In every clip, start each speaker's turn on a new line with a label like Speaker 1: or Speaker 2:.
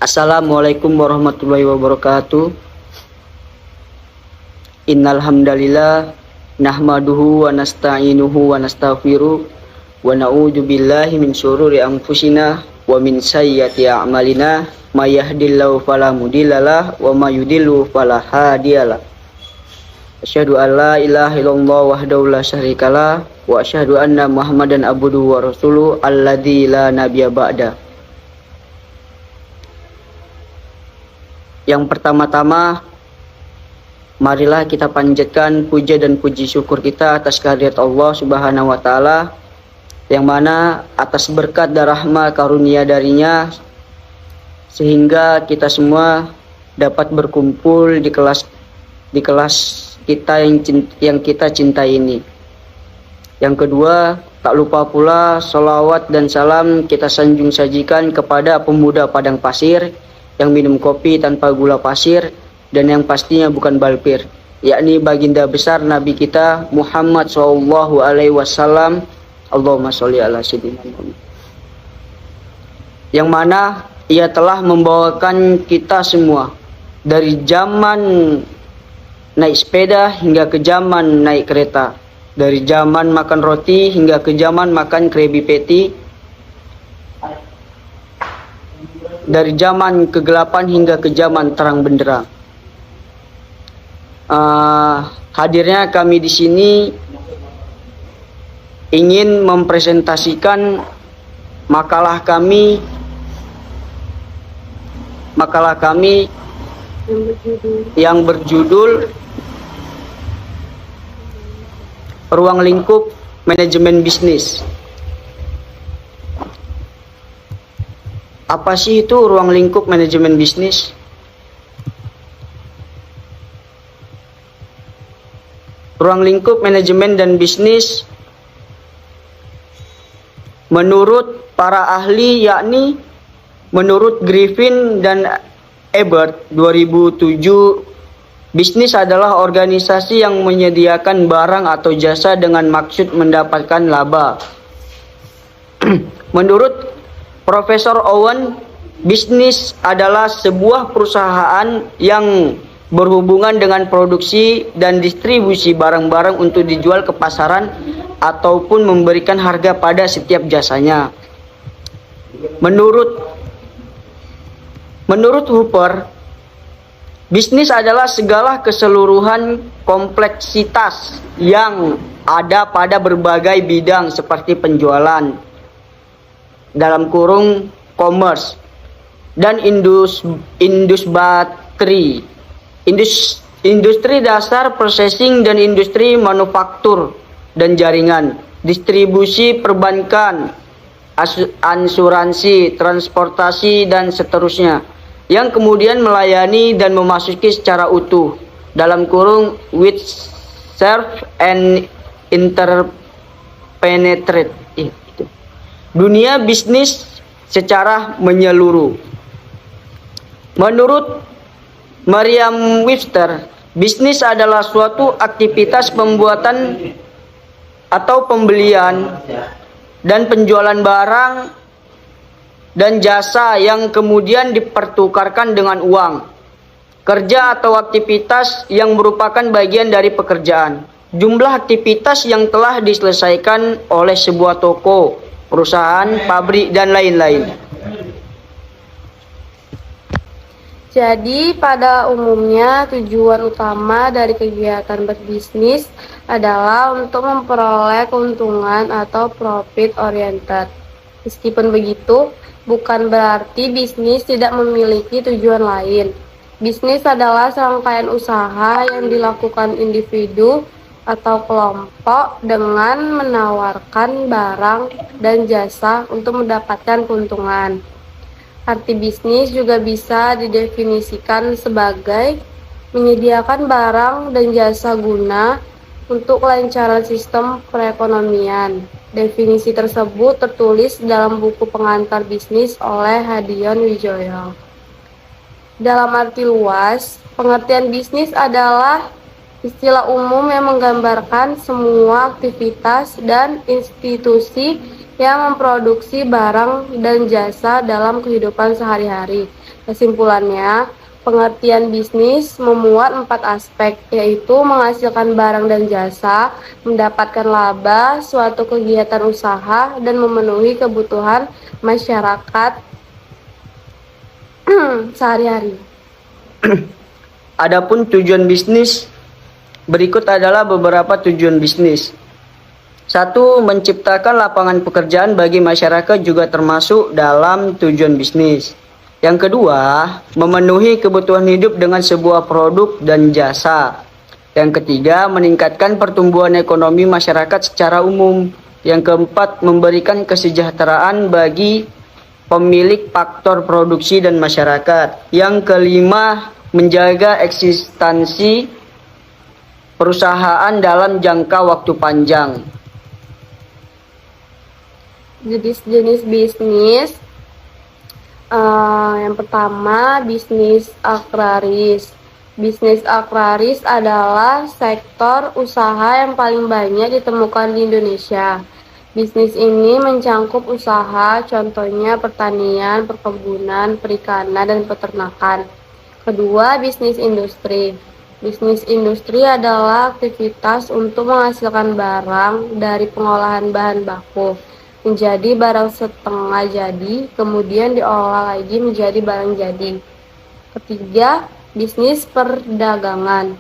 Speaker 1: Assalamualaikum warahmatullahi wabarakatuh. Innal hamdalillah nahmaduhu wa nasta'inuhu wa nastaghfiruh wa na'udzu billahi min syururi anfusina wa min sayyiati a'malina may yahdihillahu fala mudhillalah wa may yudhlil fala hadiyalah. Asyhadu an la ilaha illallah wahdahu la syarikalah wa asyhadu anna Muhammadan abduhu wa rasuluh alladzi la nabiyya ba'da. Yang pertama-tama, marilah kita panjatkan puja dan puji syukur kita atas kehadirat Allah Subhanahu wa taala, yang mana atas berkat dan rahmat karunia darinya sehingga kita semua dapat berkumpul di kelas kita yang kita cintai ini. Yang kedua, tak lupa pula salawat dan salam kita sanjung sajikan kepada pemuda padang pasir yang minum kopi tanpa gula pasir dan yang pastinya bukan balpir, yakni baginda besar Nabi kita Muhammad SAW. Allahumma sholli ala sayyidina Muhammad, yang mana ia telah membawakan kita semua dari zaman naik sepeda hingga ke zaman naik kereta, dari zaman makan roti hingga ke zaman makan Krabby Patty, dari zaman kegelapan hingga ke zaman terang benderang. Hadirnya kami di sini ingin mempresentasikan makalah kami yang berjudul Ruang Lingkup Manajemen Bisnis. Apa sih itu ruang lingkup manajemen bisnis? Ruang lingkup manajemen dan bisnis menurut para ahli, yakni menurut Griffin dan Ebert 2007, bisnis adalah organisasi yang menyediakan barang atau jasa dengan maksud mendapatkan laba. Menurut Profesor Owen, bisnis adalah sebuah perusahaan yang berhubungan dengan produksi dan distribusi barang-barang untuk dijual ke pasaran ataupun memberikan harga pada setiap jasanya. Menurut Hooper, bisnis adalah segala keseluruhan kompleksitas yang ada pada berbagai bidang seperti penjualan, dalam kurung commerce, dan industri dasar, processing, dan industri manufaktur dan jaringan, distribusi, perbankan, asuransi, transportasi, dan seterusnya, yang kemudian melayani dan memasuki secara utuh, dalam kurung which serve and interpenetrate dunia bisnis secara menyeluruh. Menurut Merriam-Webster, bisnis adalah suatu aktivitas pembuatan atau pembelian dan penjualan barang dan jasa yang kemudian dipertukarkan dengan uang, kerja atau aktivitas yang merupakan bagian dari pekerjaan, jumlah aktivitas yang telah diselesaikan oleh sebuah toko, perusahaan, pabrik, dan lain-lain.
Speaker 2: Jadi pada umumnya tujuan utama dari kegiatan berbisnis adalah untuk memperoleh keuntungan atau profit oriented. Meskipun begitu, bukan berarti bisnis tidak memiliki tujuan lain. Bisnis adalah serangkaian usaha yang dilakukan individu atau kelompok dengan menawarkan barang dan jasa untuk mendapatkan keuntungan. Arti bisnis juga bisa didefinisikan sebagai menyediakan barang dan jasa guna untuk kelancaran sistem perekonomian. Definisi tersebut tertulis dalam buku pengantar bisnis oleh Hadion Wijoyo. Dalam arti luas, pengertian bisnis adalah istilah umum yang menggambarkan semua aktivitas dan institusi yang memproduksi barang dan jasa dalam kehidupan sehari-hari. Kesimpulannya, pengertian bisnis memuat 4 aspek, yaitu menghasilkan barang dan jasa, mendapatkan laba, suatu kegiatan usaha, dan memenuhi kebutuhan masyarakat sehari-hari.
Speaker 1: Adapun tujuan bisnis, berikut adalah beberapa tujuan bisnis. 1. Menciptakan lapangan pekerjaan bagi masyarakat juga termasuk dalam tujuan bisnis. Yang kedua, memenuhi kebutuhan hidup dengan sebuah produk dan jasa. Yang ketiga, meningkatkan pertumbuhan ekonomi masyarakat secara umum. Yang keempat, memberikan kesejahteraan bagi pemilik faktor produksi dan masyarakat. Yang kelima, menjaga eksistensi perusahaan dalam jangka waktu panjang.
Speaker 2: Jenis-jenis bisnis, yang pertama bisnis agraris. Bisnis agraris adalah sektor usaha yang paling banyak ditemukan di Indonesia. Bisnis ini mencangkup usaha, contohnya pertanian, perkebunan, perikanan, dan peternakan. Kedua, bisnis industri. Bisnis industri adalah aktivitas untuk menghasilkan barang dari pengolahan bahan baku menjadi barang setengah jadi, kemudian diolah lagi menjadi barang jadi. Ketiga, bisnis perdagangan.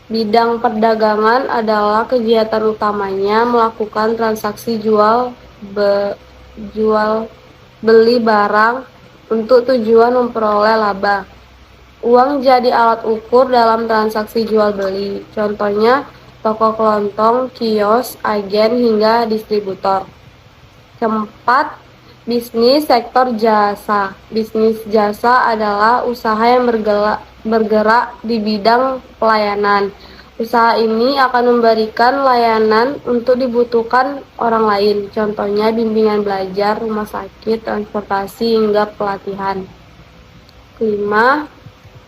Speaker 2: Bidang perdagangan adalah kegiatan utamanya melakukan transaksi jual beli barang untuk tujuan memperoleh laba. Uang jadi alat ukur dalam transaksi jual beli. Contohnya toko kelontong, kios, agen, hingga distributor. Keempat, bisnis sektor jasa. Bisnis jasa adalah usaha yang bergerak di bidang pelayanan. Usaha ini akan memberikan layanan untuk dibutuhkan orang lain, contohnya bimbingan belajar, rumah sakit, transportasi, hingga pelatihan. Kelima,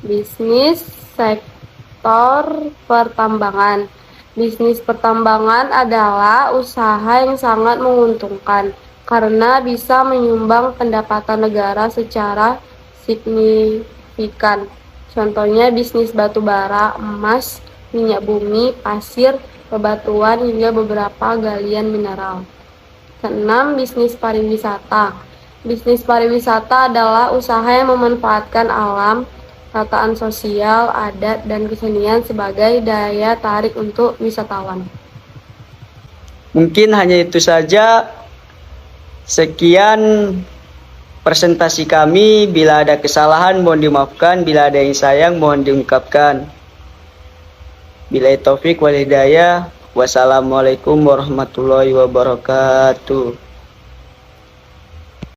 Speaker 2: bisnis sektor pertambangan. Bisnis pertambangan adalah usaha yang sangat menguntungkan karena bisa menyumbang pendapatan negara secara signifikan. Contohnya bisnis batu bara, emas, minyak bumi, pasir, bebatuan, hingga beberapa galian mineral. Keenam, bisnis pariwisata. Bisnis pariwisata adalah usaha yang memanfaatkan alam, tataan sosial, adat, dan kesenian sebagai daya tarik untuk wisatawan.
Speaker 1: Mungkin hanya itu saja. Sekian presentasi kami. Bila ada kesalahan mohon dimaafkan, bila ada yang sayang mohon diungkapkan. Billahi taufik wal hidayah. Wassalamualaikum warahmatullahi wabarakatuh.